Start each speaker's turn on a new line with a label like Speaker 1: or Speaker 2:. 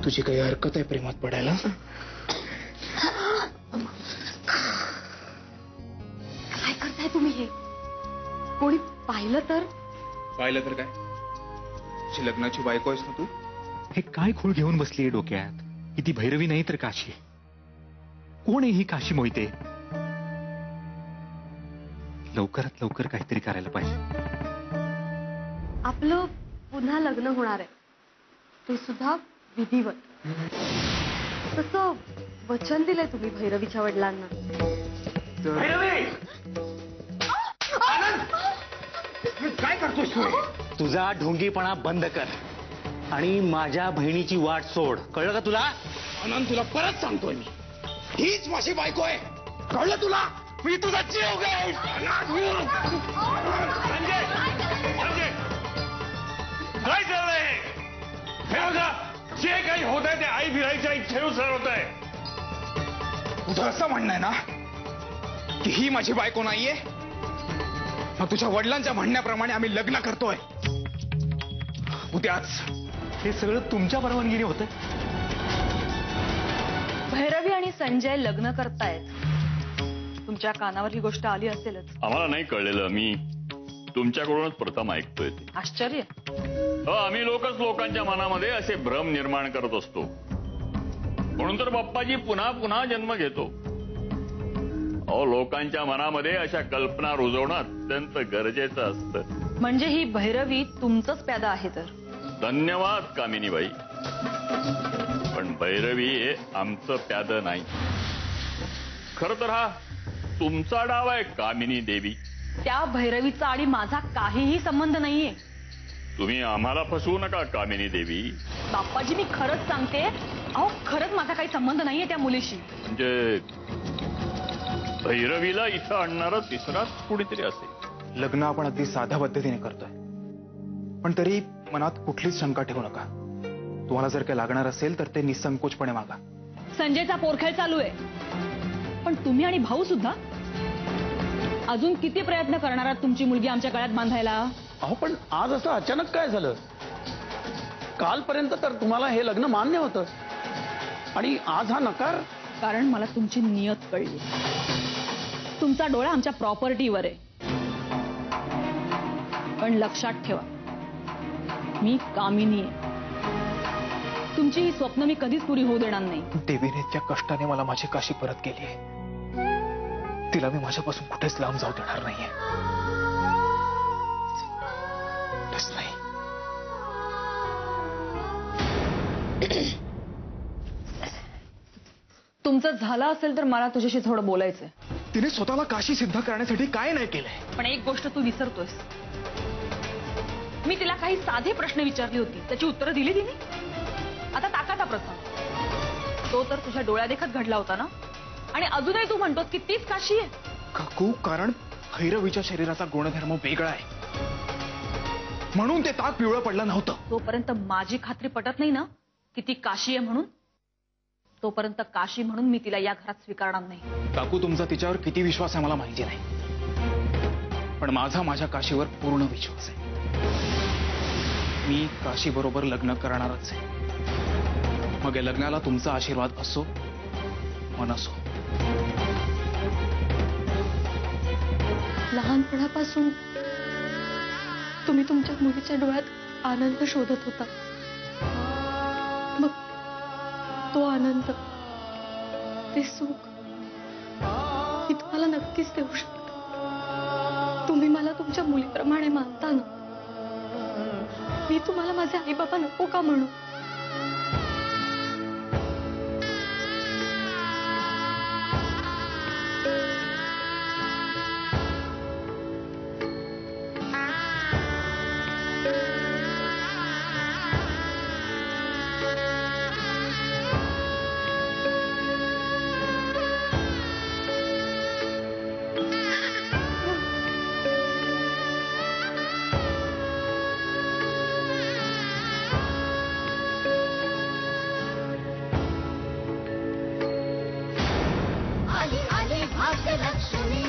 Speaker 1: तुझी काही हरकत आहे प्रेमात पडायला?
Speaker 2: काय करताय तुम्ही हे? कोणी पाहिलं तर?
Speaker 1: पाहिलं तर काय? तुझी लग्नाची बायको आहेस ना तू?
Speaker 3: हे काय खूळ घेऊन बसलीये डोक्यात? की ती भैरवी नाही तर काशी? कोण आहे ही काशी मोहिते? लवकरात लवकर काहीतरी करायला पाहिजे.
Speaker 2: आपलं पुन्हा लग्न होणार आहे, ते सुद्धा विधिवत. तसं वचन दिलंय तुम्ही भैरवीच्या वडिलांना.
Speaker 1: काय करतोस तू?
Speaker 3: तुझा ढोंगीपणा बंद कर आणि माझ्या बहिणीची वाट सोड. कळलं का तुला?
Speaker 1: आनंद, तुला परत सांगतोय मी, हीच माझी बायको आहे. कळलं तुला? मी तुझा जीव घेईन.
Speaker 4: काय चाललंय? हे बघा, जे काही होत आहे ते आई भिराईच्या इच्छेनुसार होत आहे.
Speaker 1: तुझं असं म्हणणं आहे ना की ही माझी बायको नाहीये? मग तुझ्या वडिलांच्या म्हणण्याप्रमाणे आम्ही लग्न करतोय उद्याच.
Speaker 3: हे सगळं तुमच्या परवानगीने होतं.
Speaker 2: भैरवी आणि संजय लग्न करतायत. तुमच्या कानावर ही गोष्ट आली असेलच.
Speaker 4: आम्हाला नाही कळलेलं. मी तुमच्याकडूनच प्रथम ऐकतोय.
Speaker 2: आश्चर्य.
Speaker 4: आम्ही लोकांच्या मनामध्ये असे भ्रम निर्माण करत असतो, म्हणून तर बाप्पाजी पुन्हा पुन्हा जन्म घेतो. लोकांच्या मनामध्ये अशा कल्पना रुजवणं अत्यंत गरजेचं असतं.
Speaker 2: म्हणजे ही भैरवी तुमचंच प्यादा आहे तर?
Speaker 4: धन्यवाद कामिनीबाई, पण भैरवी हे आमचं प्याद नाही. खरं तर हा तुमचा डाव आहे कामिनी देवी.
Speaker 2: त्या भैरवीचा आणि माझा काहीही संबंध नाहीये.
Speaker 4: तुम्ही आम्हाला फसवू नका कामिनी देवी.
Speaker 2: बाप्पाजी, मी खरंच सांगते, अहो खरंच माझा काही संबंध नाहीये त्या मुलीशी.
Speaker 4: म्हणजे भैरवीला इथं आणणारा तिसराच कुणीतरी असेल.
Speaker 1: लग्न आपण अगदी साध्या पद्धतीने करतोय, पण तरी मनात कुठलीच शंका ठेवू नका. तुम्हाला जर काही लागणार असेल तर ते निसंकोचपणे मागा.
Speaker 2: संजयचा पोरखेळ चालू आहे, पण तुम्ही आणि भाऊ सुद्धा अजून किती प्रयत्न करणार आहात तुमची मुलगी आमच्या गळ्यात बांधायला?
Speaker 5: अहो, पण आज असं अचानक काय झालं? कालपर्यंत तर तुम्हाला हे लग्न मान्य होतं आणि आज हा नकार?
Speaker 2: कारण मला तुमची नियत कळली. तुमचा डोळा आमच्या प्रॉपर्टीवर आहे. पण लक्षात ठेवा, मी कामिनी आहे. तुमची ही स्वप्न मी कधीच पुरी होऊ देणार नाही.
Speaker 1: देवीने त्या कष्टाने मला माझी काशी परत केली आहे. तिला मी माझ्यापासून कुठेच लांब जाऊ देणार नाहीये. नाही.
Speaker 2: तुमचं झालं असेल तर मला तुझ्याशी थोडं बोलायचंय.
Speaker 1: तिने स्वतःला काशी सिद्ध करण्यासाठी काय नाही केलंय.
Speaker 2: पण एक गोष्ट तू विसरतोयस. मी तिला काही साधे प्रश्न विचारली होती, त्याची उत्तरं दिली तिने. आता ताकाचा प्रसंग तो तर तुझ्या डोळ्यादेखत घडला होता ना, आणि अजूनही तू म्हणतोस की तीच काशी आहे.
Speaker 1: काकू, कारण भैरवीच्या शरीराचा गुणधर्म वेगळा आहे, म्हणून ते ताक पिवळं पडलं नव्हतं.
Speaker 2: तोपर्यंत माझी खात्री पटत नाही ना की ती काशी आहे म्हणून, तोपर्यंत काशी म्हणून मी तिला या घरात स्वीकारणार नाही.
Speaker 1: काकू, तुमचा तिच्यावर किती विश्वास आहे मला माहिती नाही, पण माझा माझ्या काशीवर पूर्ण विश्वास आहे. मी काशी बरोबर लग्न करणारच आहे. मग या लग्नाला तुमचा आशीर्वाद असो व नसो.
Speaker 6: लहानपणापासून तुम्ही तुमच्या मुलीच्या डोळ्यात आनंद शोधत होता. मग तो आनंद, ते सुख मी तुम्हाला नक्कीच देऊ शकते. तुम्ही मला तुमच्या मुलीप्रमाणे मानता ना. मी तुम्हाला माझे आई बाबा नको का म्हणू?
Speaker 7: भाग्यलक्ष्मी